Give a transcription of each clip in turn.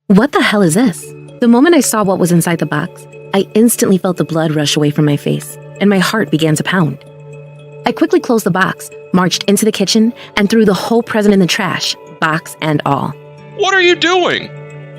What the hell is this? The moment I saw what was inside the box, I instantly felt the blood rush away from my face, and my heart began to pound. I quickly closed the box, marched into the kitchen, and threw the whole present in the trash, box and all. What are you doing?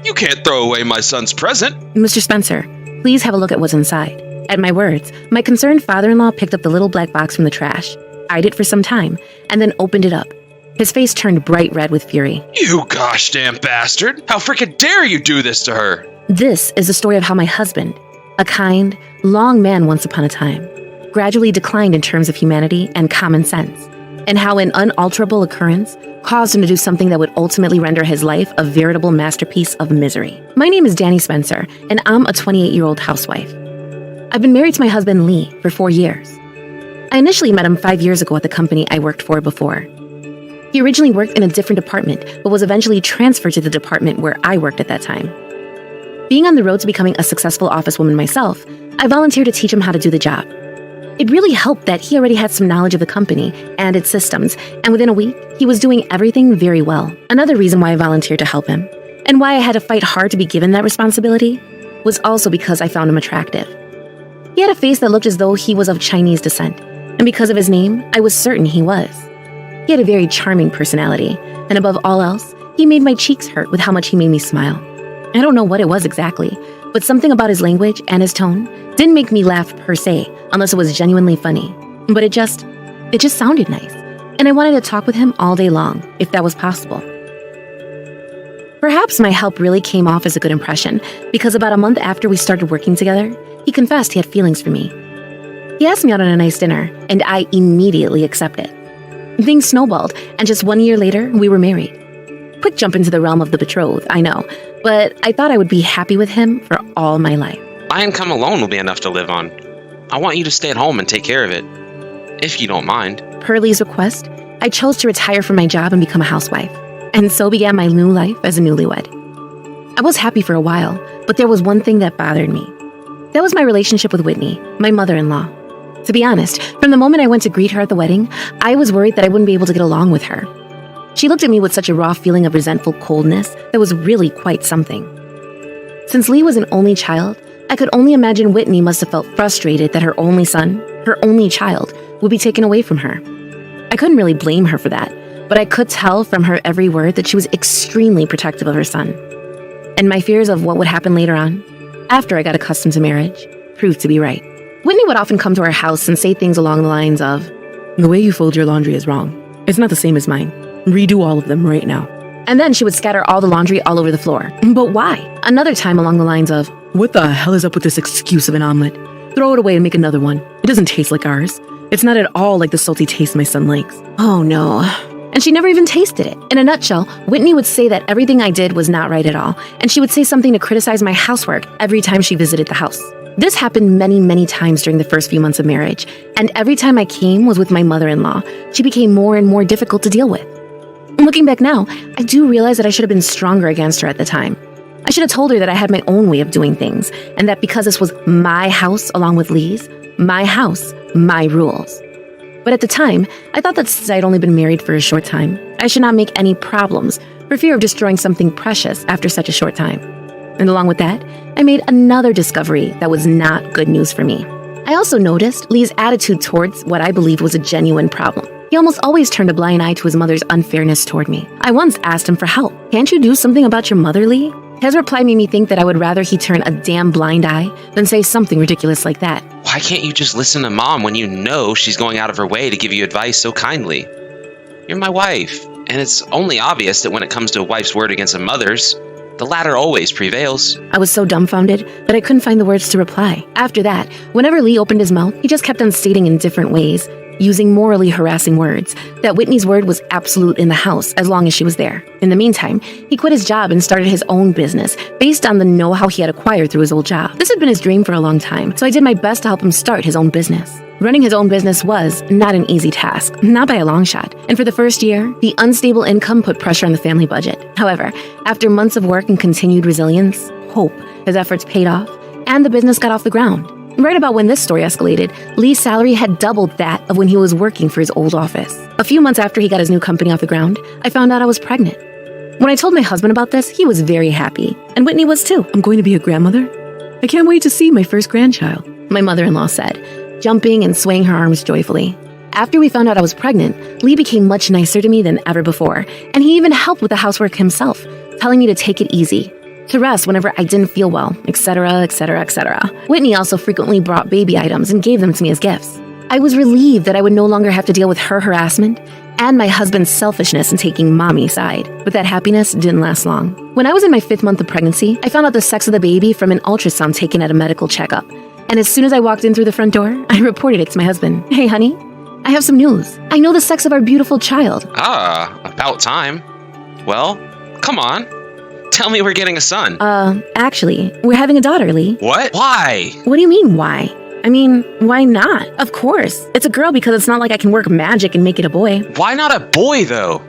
You can't throw away my son's present. Mr. Spencer, please have a look at what's inside. At my words, my concerned father-in-law picked up the little black box from the trash, eyed it for some time, and then opened it up. His face turned bright red with fury. You gosh damn bastard! How frickin' dare you do this to her? This is the story of how my husband, a kind, long man once upon a time, gradually declined in terms of humanity and common sense, and how an unalterable occurrence caused him to do something that would ultimately render his life a veritable masterpiece of misery. My name is Danny Spencer, and I'm a 28-year-old housewife. I've been married to my husband, Lee, for 4 years. I initially met him 5 years ago at the company I worked for before. He originally worked in a different department, but was eventually transferred to the department where I worked at that time. Being on the road to becoming a successful officewoman myself, I volunteered to teach him how to do the job. It really helped that he already had some knowledge of the company and its systems, and within a week, he was doing everything very well. Another reason why I volunteered to help him, and why I had to fight hard to be given that responsibility, was also because I found him attractive. He had a face that looked as though he was of Chinese descent, and because of his name, I was certain he was. He had a very charming personality, and above all else, he made my cheeks hurt with how much he made me smile. I don't know what it was exactly, but something about his language and his tone didn't make me laugh per se, unless it was genuinely funny. But it just sounded nice, and I wanted to talk with him all day long, if that was possible. Perhaps my help really came off as a good impression, because about a month after we started working together, he confessed he had feelings for me. He asked me out on a nice dinner, and I immediately accepted. Things snowballed, and just 1 year later, we were married. Quick jump into the realm of the betrothed, I know, but I thought I would be happy with him for all my life. My income alone will be enough to live on. I want you to stay at home and take care of it, if you don't mind. Per Lee's request, I chose to retire from my job and become a housewife, and so began my new life as a newlywed. I was happy for a while, but there was one thing that bothered me. That was my relationship with Whitney, my mother-in-law. To be honest, from the moment I went to greet her at the wedding, I was worried that I wouldn't be able to get along with her. She looked at me with such a raw feeling of resentful coldness that was really quite something. Since Lee was an only child, I could only imagine Whitney must have felt frustrated that her only son, her only child, would be taken away from her. I couldn't really blame her for that, but I could tell from her every word that she was extremely protective of her son. And my fears of what would happen later on, after I got accustomed to marriage, proved to be right. Whitney would often come to our house and say things along the lines of, "The way you fold your laundry is wrong. It's not the same as mine. Redo all of them right now." And then she would scatter all the laundry all over the floor. But why? Another time along the lines of, "What the hell is up with this excuse of an omelet? Throw it away and make another one. It doesn't taste like ours. It's not at all like the salty taste my son likes." Oh no. And she never even tasted it. In a nutshell, Whitney would say that everything I did was not right at all, and she would say something to criticize my housework every time she visited the house. This happened many, many times during the first few months of marriage, and every time I came was with my mother-in-law. She became more and more difficult to deal with. Looking back now, I do realize that I should have been stronger against her at the time. I should have told her that I had my own way of doing things, and that because this was my house along with Lee's, my house, my rules. But at the time, I thought that since I'd only been married for a short time, I should not make any problems for fear of destroying something precious after such a short time. And along with that, I made another discovery that was not good news for me. I also noticed Lee's attitude towards what I believed was a genuine problem. He almost always turned a blind eye to his mother's unfairness toward me. I once asked him for help. "Can't you do something about your mother, Lee?" His reply made me think that I would rather he turn a damn blind eye than say something ridiculous like that. Why can't you just listen to Mom when you know she's going out of her way to give you advice so kindly? You're my wife, and it's only obvious that when it comes to a wife's word against a mother's, the latter always prevails. I was so dumbfounded that I couldn't find the words to reply. After that, whenever Lee opened his mouth, he just kept on stating in different ways, using morally harassing words, that Whitney's word was absolute in the house as long as she was there. In the meantime, he quit his job and started his own business based on the know-how he had acquired through his old job. This had been his dream for a long time, so I did my best to help him start his own business. Running his own business was not an easy task, not by a long shot. And for the first year, the unstable income put pressure on the family budget. However, after months of work and continued resilience, hope, his efforts paid off, and the business got off the ground. Right about when this story escalated, Lee's salary had doubled that of when he was working for his old office. A few months after he got his new company off the ground, I found out I was pregnant. When I told my husband about this, he was very happy, and Whitney was too. I'm going to be a grandmother. I can't wait to see my first grandchild, my mother-in-law said, jumping and swaying her arms joyfully. After we found out I was pregnant, Lee became much nicer to me than ever before, and he even helped with the housework himself, telling me to take it easy, to rest whenever I didn't feel well, etc., etc., etc. Whitney also frequently brought baby items and gave them to me as gifts. I was relieved that I would no longer have to deal with her harassment and my husband's selfishness in taking mommy's side, but that happiness didn't last long. When I was in my 5th month of pregnancy, I found out the sex of the baby from an ultrasound taken at a medical checkup, and as soon as I walked in through the front door, I reported it to my husband. Hey, honey, I have some news. I know the sex of our beautiful child. Ah, about time. Well, come on. Tell me we're getting a son. Actually, we're having a daughter, Lee. What? Why? What do you mean, why? I mean, why not? Of course. It's a girl because it's not like I can work magic and make it a boy. Why not a boy, though?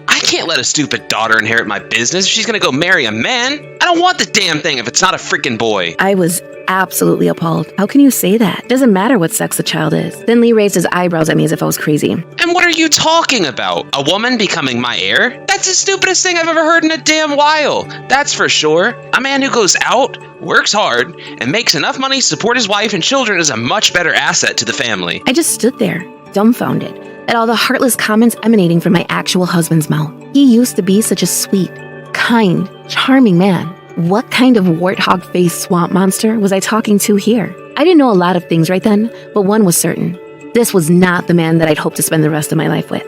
I can't let a stupid daughter inherit my business if she's gonna go marry a man. I don't want the damn thing if it's not a freaking boy. I was absolutely appalled. How can you say that? Doesn't matter what sex the child is. Then Lee raised his eyebrows at me as if I was crazy. And what are you talking about? A woman becoming my heir? That's the stupidest thing I've ever heard in a damn while. That's for sure. A man who goes out, works hard, and makes enough money to support his wife and children is a much better asset to the family. I just stood there, dumbfounded, at all the heartless comments emanating from my actual husband's mouth. He used to be such a sweet, kind, charming man. What kind of warthog-faced swamp monster was I talking to here? I didn't know a lot of things right then, but one was certain. This was not the man that I'd hoped to spend the rest of my life with.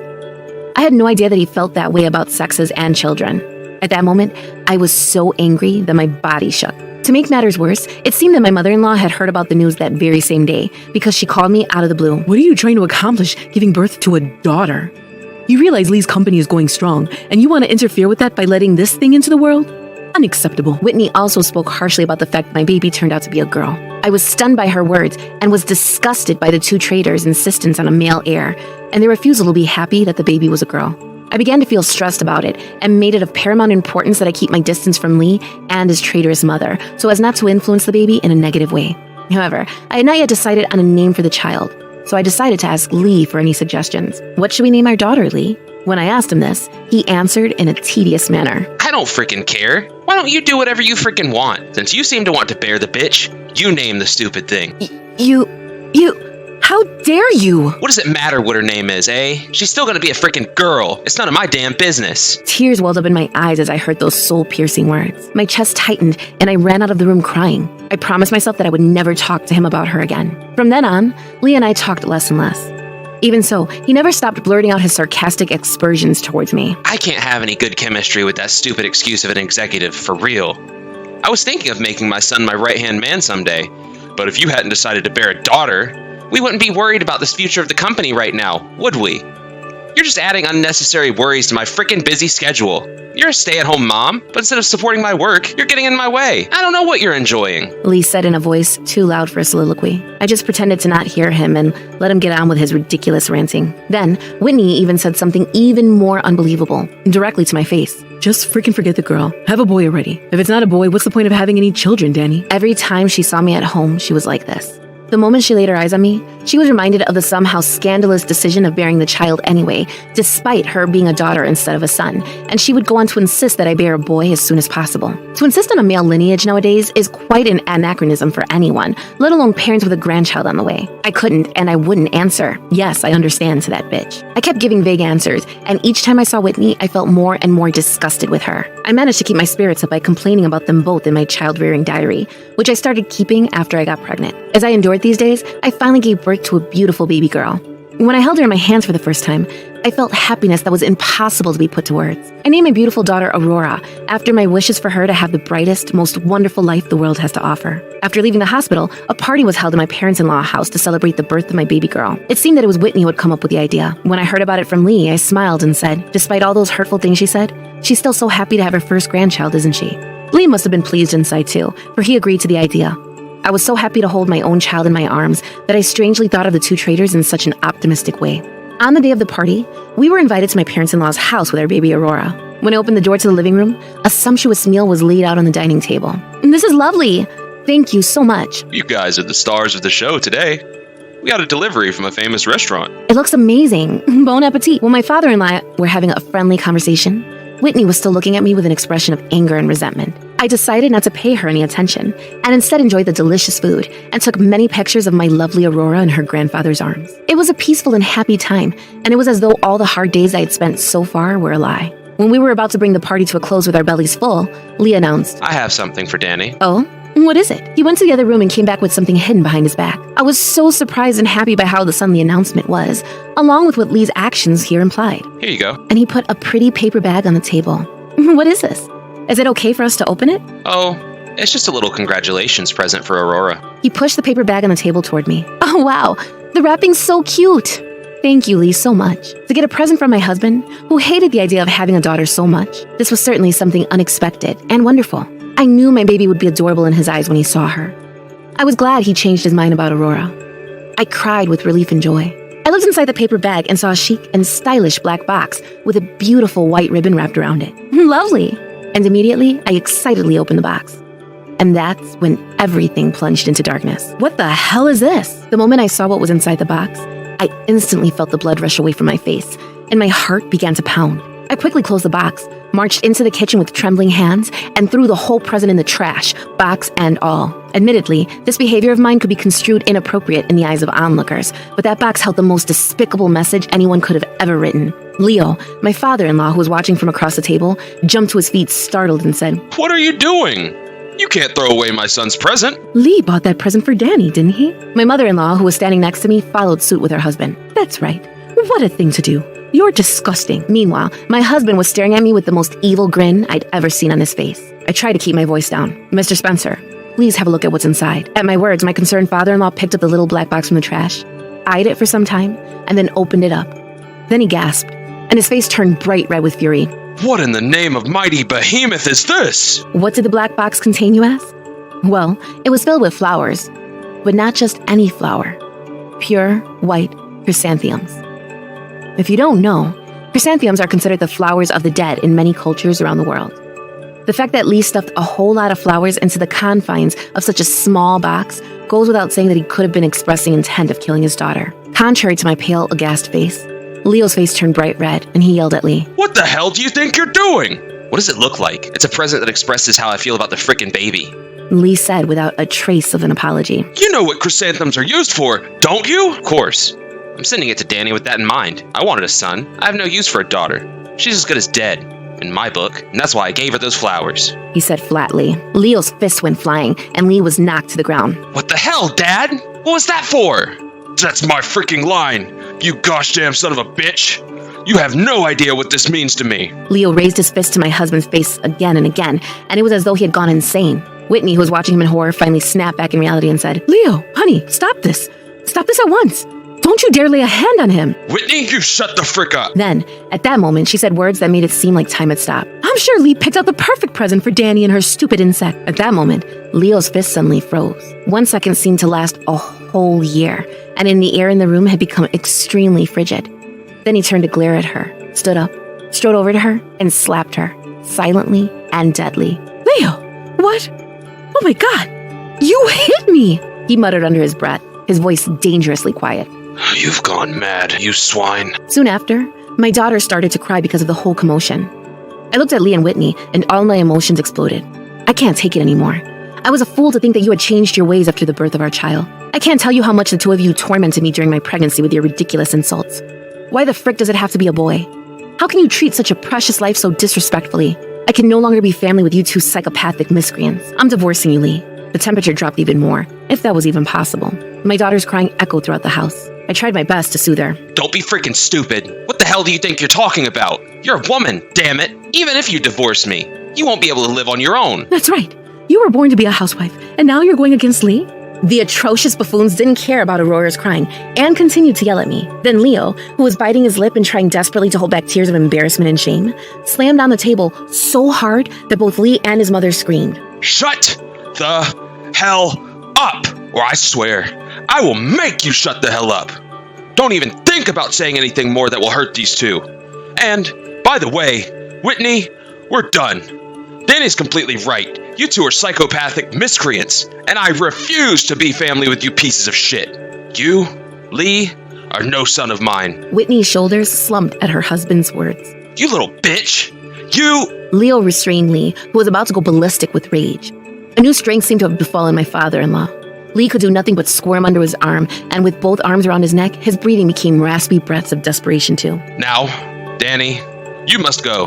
I had no idea that he felt that way about sexes and children. At that moment, I was so angry that my body shook. To make matters worse, it seemed that my mother-in-law had heard about the news that very same day because she called me out of the blue. What are you trying to accomplish giving birth to a daughter? You realize Lee's company is going strong, and you want to interfere with that by letting this thing into the world? Unacceptable. Whitney also spoke harshly about the fact my baby turned out to be a girl. I was stunned by her words and was disgusted by the two traders' insistence on a male heir and their refusal to be happy that the baby was a girl. I began to feel stressed about it and made it of paramount importance that I keep my distance from Lee and his traitorous mother so as not to influence the baby in a negative way. However, I had not yet decided on a name for the child, so I decided to ask Lee for any suggestions. What should we name our daughter, Lee? When I asked him this, he answered in a tedious manner. I don't freaking care. Why don't you do whatever you freaking want? Since you seem to want to bear the bitch, you name the stupid thing. How dare you? What does it matter what her name is, eh? She's still gonna be a freaking girl. It's none of my damn business. Tears welled up in my eyes as I heard those soul-piercing words. My chest tightened and I ran out of the room crying. I promised myself that I would never talk to him about her again. From then on, Lee and I talked less and less. Even so, he never stopped blurting out his sarcastic aspersions towards me. I can't have any good chemistry with that stupid excuse of an executive, for real. I was thinking of making my son my right-hand man someday, but if you hadn't decided to bear a daughter, we wouldn't be worried about the future of the company right now, would we? You're just adding unnecessary worries to my freaking busy schedule. You're a stay-at-home mom, but instead of supporting my work, you're getting in my way. I don't know what you're enjoying. Lee said in a voice too loud for a soliloquy. I just pretended to not hear him and let him get on with his ridiculous ranting. Then, Whitney even said something even more unbelievable, directly to my face. Just freaking forget the girl. Have a boy already. If it's not a boy, what's the point of having any children, Danny? Every time she saw me at home, she was like this. The moment she laid her eyes on me, she was reminded of the somehow scandalous decision of bearing the child anyway, despite her being a daughter instead of a son, and she would go on to insist that I bear a boy as soon as possible. To insist on a male lineage nowadays is quite an anachronism for anyone, let alone parents with a grandchild on the way. I couldn't and I wouldn't answer, yes, I understand, to that bitch. I kept giving vague answers, and each time I saw Whitney, I felt more and more disgusted with her. I managed to keep my spirits up by complaining about them both in my child-rearing diary, which I started keeping after I got pregnant. As I endured these days, I finally gave birth to a beautiful baby girl. When I held her in my hands for the first time, I felt happiness that was impossible to be put to words. I named my beautiful daughter Aurora, after my wishes for her to have the brightest, most wonderful life the world has to offer. After leaving the hospital, a party was held in my parents-in-law house to celebrate the birth of my baby girl. It seemed that it was Whitney who had come up with the idea. When I heard about it from Lee, I smiled and said, despite all those hurtful things she said, she's still so happy to have her first grandchild, isn't she? Lee must have been pleased inside too, for he agreed to the idea. I was so happy to hold my own child in my arms that I strangely thought of the two traitors in such an optimistic way. On the day of the party, we were invited to my parents-in-law's house with our baby Aurora. When I opened the door to the living room, a sumptuous meal was laid out on the dining table. This is lovely. Thank you so much. You guys are the stars of the show today. We got a delivery from a famous restaurant. It looks amazing. Bon appetit. While my father and I were having a friendly conversation, Whitney was still looking at me with an expression of anger and resentment. I decided not to pay her any attention and instead enjoyed the delicious food and took many pictures of my lovely Aurora in her grandfather's arms. It was a peaceful and happy time, and it was as though all the hard days I had spent so far were a lie. When we were about to bring the party to a close with our bellies full, Lee announced, I have something for Danny. "Oh? What is it?" He went to the other room and came back with something hidden behind his back. I was so surprised and happy by how sudden the announcement was, along with what Lee's actions here implied. Here you go. And he put a pretty paper bag on the table. "What is this? Is it okay for us to open it?" Oh, it's just a little congratulations present for Aurora. He pushed the paper bag on the table toward me. "Oh, wow. The wrapping's so cute. Thank you, Lee, so much." To get a present from my husband, who hated the idea of having a daughter so much, this was certainly something unexpected and wonderful. I knew my baby would be adorable in his eyes when he saw her. I was glad he changed his mind about Aurora. I cried with relief and joy. I looked inside the paper bag and saw a chic and stylish black box with a beautiful white ribbon wrapped around it. Lovely! And immediately, I excitedly opened the box. And that's when everything plunged into darkness. What the hell is this? The moment I saw what was inside the box, I instantly felt the blood rush away from my face, and my heart began to pound. I quickly closed the box, marched into the kitchen with trembling hands, and threw the whole present in the trash, box and all. Admittedly, this behavior of mine could be construed inappropriate in the eyes of onlookers, but that box held the most despicable message anyone could have ever written. Leo, my father-in-law, who was watching from across the table, jumped to his feet startled and said, What are you doing? You can't throw away my son's present. "Lee bought that present for Danny, didn't he?" My mother-in-law, who was standing next to me, followed suit with her husband. "That's right. What a thing to do. You're disgusting." Meanwhile, my husband was staring at me with the most evil grin I'd ever seen on his face. I tried to keep my voice down. "Mr. Spencer, please have a look at what's inside." At my words, my concerned father-in-law picked up the little black box from the trash, eyed it for some time, and then opened it up. Then he gasped, and his face turned bright red with fury. What in the name of mighty behemoth is this? What did the black box contain, you ask? Well, it was filled with flowers, but not just any flower. Pure, white chrysanthemums. If you don't know, chrysanthemums are considered the flowers of the dead in many cultures around the world. The fact that Lee stuffed a whole lot of flowers into the confines of such a small box goes without saying that he could have been expressing intent of killing his daughter. Contrary to my pale, aghast face, Leo's face turned bright red, and he yelled at Lee. What the hell do you think you're doing? What does it look like? It's a present that expresses how I feel about the frickin' baby. Lee said without a trace of an apology. You know what chrysanthemums are used for, don't you? Of course. I'm sending it to Danny with that in mind. I wanted a son. I have no use for a daughter. She's as good as dead, in my book, and that's why I gave her those flowers. He said flatly. Leo's fist went flying, and Lee was knocked to the ground. What the hell, Dad? What was that for? That's my freaking line, you gosh damn son of a bitch. You have no idea what this means to me. Leo raised his fist to my husband's face again and again, and it was as though he had gone insane. Whitney, who was watching him in horror, finally snapped back in reality and said, "Leo, honey, stop this. Stop this at once. Don't you dare lay a hand on him." Whitney, you shut the frick up. Then, at that moment, she said words that made it seem like time had stopped. "I'm sure Lee picked out the perfect present for Danny and her stupid insect." At that moment, Leo's fist suddenly froze. 1 second seemed to last a whole year, and in the air in the room had become extremely frigid. Then he turned to glare at her, stood up, strode over to her, and slapped her, silently and deadly. "Leo, what? Oh my God, you hit me!" he muttered under his breath, his voice dangerously quiet. You've gone mad, you swine. Soon after, my daughter started to cry because of the whole commotion. I looked at Lee and Whitney, and all my emotions exploded. I can't take it anymore. I was a fool to think that you had changed your ways after the birth of our child. I can't tell you how much the two of you tormented me during my pregnancy with your ridiculous insults. Why the frick does it have to be a boy? How can you treat such a precious life so disrespectfully? I can no longer be family with you two psychopathic miscreants. I'm divorcing you, Lee. The temperature dropped even more, if that was even possible. My daughter's crying echoed throughout the house. I tried my best to soothe her. Don't be freaking stupid. What the hell do you think you're talking about? You're a woman, damn it. Even if you divorce me, you won't be able to live on your own. That's right. You were born to be a housewife, and now you're going against Lee? The atrocious buffoons didn't care about Aurora's crying and continued to yell at me. Then Leo, who was biting his lip and trying desperately to hold back tears of embarrassment and shame, slammed on the table so hard that both Lee and his mother screamed. Shut the hell up, or I swear, I will make you shut the hell up. Don't even think about saying anything more that will hurt these two. And, by the way, Whitney, we're done. Danny's completely right. You two are psychopathic miscreants, and I refuse to be family with you pieces of shit. You, Lee, are no son of mine. Whitney's shoulders slumped at her husband's words. You little bitch. You... Leo restrained Lee, who was about to go ballistic with rage. A new strength seemed to have befallen my father-in-law. Lee could do nothing but squirm under his arm, and with both arms around his neck, his breathing became raspy breaths of desperation too. Now, Danny, you must go.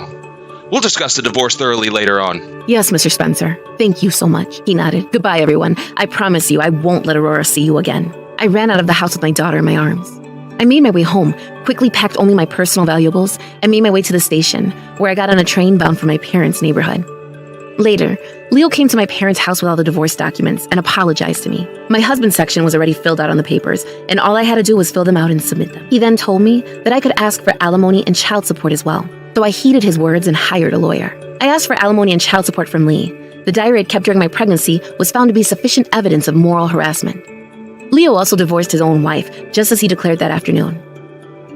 We'll discuss the divorce thoroughly later on. Yes, Mr. Spencer. Thank you so much. He nodded. Goodbye, everyone. I promise you I won't let Aurora see you again. I ran out of the house with my daughter in my arms. I made my way home, quickly packed only my personal valuables, and made my way to the station, where I got on a train bound for my parents' neighborhood. Later, Leo came to my parents' house with all the divorce documents and apologized to me. My husband's section was already filled out on the papers, and all I had to do was fill them out and submit them. He then told me that I could ask for alimony and child support as well, so I heeded his words and hired a lawyer. I asked for alimony and child support from Lee. The diary I'd kept during my pregnancy was found to be sufficient evidence of moral harassment. Leo also divorced his own wife, just as he declared that afternoon.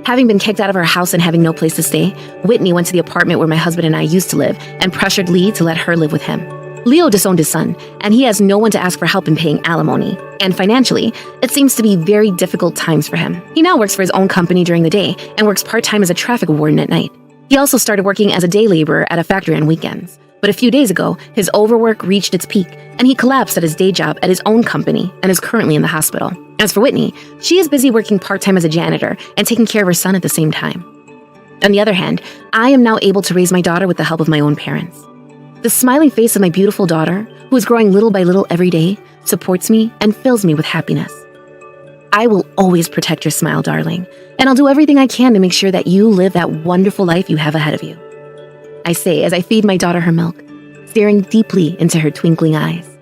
Having been kicked out of her house and having no place to stay, Whitney went to the apartment where my husband and I used to live and pressured Lee to let her live with him. Leo disowned his son, and he has no one to ask for help in paying alimony. And financially, it seems to be very difficult times for him. He now works for his own company during the day and works part-time as a traffic warden at night. He also started working as a day laborer at a factory on weekends. But a few days ago, his overwork reached its peak, and he collapsed at his day job at his own company and is currently in the hospital. As for Whitney, she is busy working part-time as a janitor and taking care of her son at the same time. On the other hand, I am now able to raise my daughter with the help of my own parents. The smiling face of my beautiful daughter, who is growing little by little every day, supports me and fills me with happiness. I will always protect your smile, darling, and I'll do everything I can to make sure that you live that wonderful life you have ahead of you. I say as I feed my daughter her milk, staring deeply into her twinkling eyes.